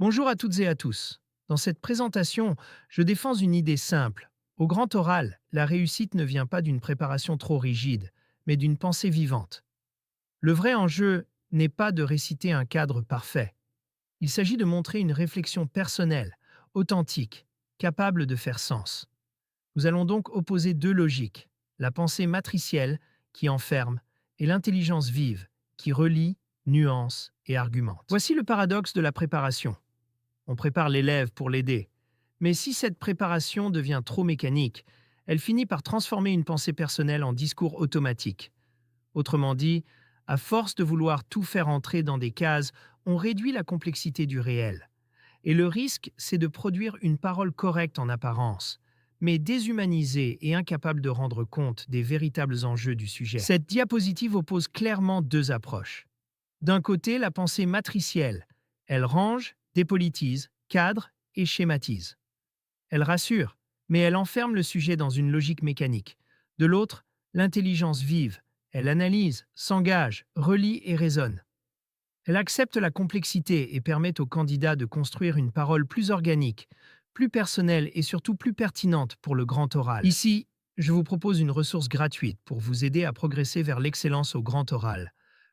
Bonjour à toutes et à tous. Dans cette présentation, je défends une idée simple. Au grand oral, la réussite ne vient pas d'une préparation trop rigide, mais d'une pensée vivante. Le vrai enjeu n'est pas de réciter un cadre parfait. Il s'agit de montrer une réflexion personnelle, authentique, capable de faire sens. Nous allons donc opposer deux logiques, la pensée matricielle, qui enferme, et l'intelligence vive, qui relie, nuance et argumente. Voici le paradoxe de la préparation. On prépare l'élève pour l'aider. Mais si cette préparation devient trop mécanique, elle finit par transformer une pensée personnelle en discours automatique. Autrement dit, à force de vouloir tout faire entrer dans des cases, on réduit la complexité du réel. Et le risque, c'est de produire une parole correcte en apparence, mais déshumanisée et incapable de rendre compte des véritables enjeux du sujet. Cette diapositive oppose clairement deux approches. D'un côté, la pensée matricielle. Elle range, dépolitise, cadre et schématise. Elle rassure, mais elle enferme le sujet dans une logique mécanique. De l'autre, l'intelligence vive. Elle analyse, s'engage, relie et raisonne. Elle accepte la complexité et permet au candidat de construire une parole plus organique, plus personnelle et surtout plus pertinente pour le grand oral. Ici, je vous propose une ressource gratuite pour vous aider à progresser vers l'excellence au grand oral.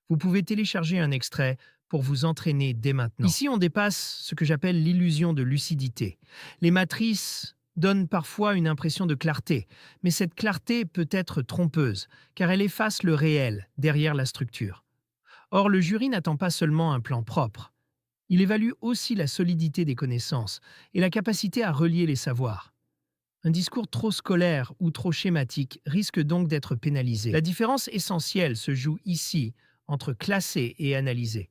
Vous pouvez télécharger un extrait pour vous entraîner dès maintenant. Ici, on dépasse ce que j'appelle l'illusion de lucidité. Les matrices donnent parfois une impression de clarté, mais cette clarté peut être trompeuse, car elle efface le réel derrière la structure. Or, le jury n'attend pas seulement un plan propre. Il évalue aussi la solidité des connaissances et la capacité à relier les savoirs. Un discours trop scolaire ou trop schématique risque donc d'être pénalisé. La différence essentielle se joue ici entre classer et analyser.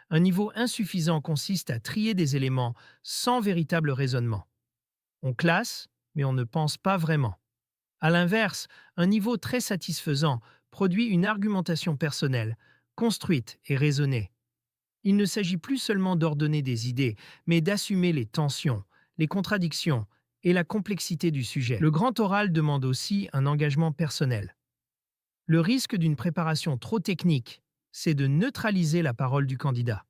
Un niveau insuffisant consiste à trier des éléments sans véritable raisonnement. On classe, mais on ne pense pas vraiment. À l'inverse, un niveau très satisfaisant produit une argumentation personnelle, construite et raisonnée. Il ne s'agit plus seulement d'ordonner des idées, mais d'assumer les tensions, les contradictions et la complexité du sujet. Le grand oral demande aussi un engagement personnel. Le risque d'une préparation trop technique, c'est de neutraliser la parole du candidat.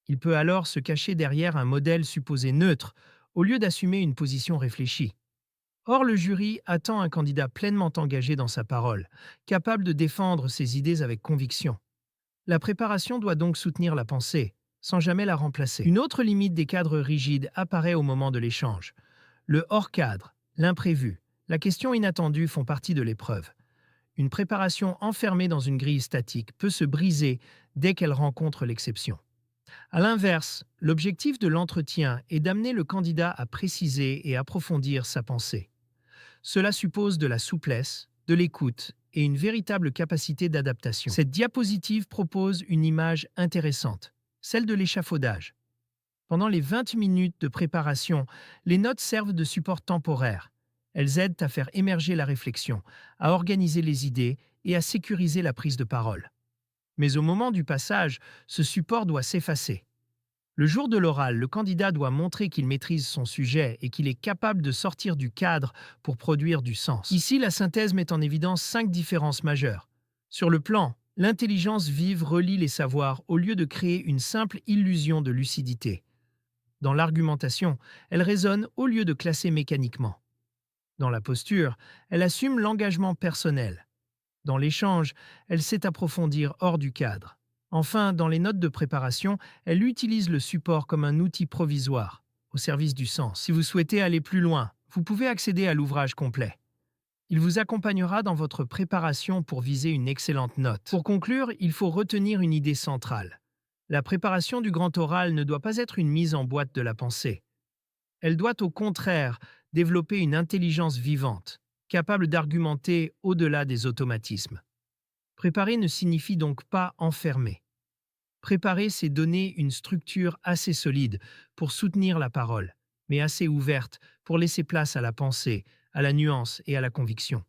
Il peut alors se cacher derrière un modèle supposé neutre, au lieu d'assumer une position réfléchie. Or, le jury attend un candidat pleinement engagé dans sa parole, capable de défendre ses idées avec conviction. La préparation doit donc soutenir la pensée, sans jamais la remplacer. Une autre limite des cadres rigides apparaît au moment de l'échange. Le hors-cadre, l'imprévu, la question inattendue font partie de l'épreuve. Une préparation enfermée dans une grille statique peut se briser dès qu'elle rencontre l'exception. À l'inverse, l'objectif de l'entretien est d'amener le candidat à préciser et approfondir sa pensée. Cela suppose de la souplesse, de l'écoute et une véritable capacité d'adaptation. Cette diapositive propose une image intéressante, celle de l'échafaudage. Pendant les 20 minutes de préparation, les notes servent de support temporaire. Elles aident à faire émerger la réflexion, à organiser les idées et à sécuriser la prise de parole. Mais au moment du passage, ce support doit s'effacer. Le jour de l'oral, le candidat doit montrer qu'il maîtrise son sujet et qu'il est capable de sortir du cadre pour produire du sens. Ici, la synthèse met en évidence 5 différences majeures. Sur le plan, l'intelligence vive relie les savoirs au lieu de créer une simple illusion de lucidité. Dans l'argumentation, elle raisonne au lieu de classer mécaniquement. Dans la posture, elle assume l'engagement personnel. Dans l'échange, elle sait approfondir hors du cadre. Enfin, dans les notes de préparation, elle utilise le support comme un outil provisoire, au service du sens. Si vous souhaitez aller plus loin, vous pouvez accéder à l'ouvrage complet. Il vous accompagnera dans votre préparation pour viser une excellente note. Pour conclure, il faut retenir une idée centrale. La préparation du grand oral ne doit pas être une mise en boîte de la pensée. Elle doit au contraire développer une intelligence vivante, capable d'argumenter au-delà des automatismes. Préparer ne signifie donc pas enfermer. Préparer, c'est donner une structure assez solide pour soutenir la parole, mais assez ouverte pour laisser place à la pensée, à la nuance et à la conviction.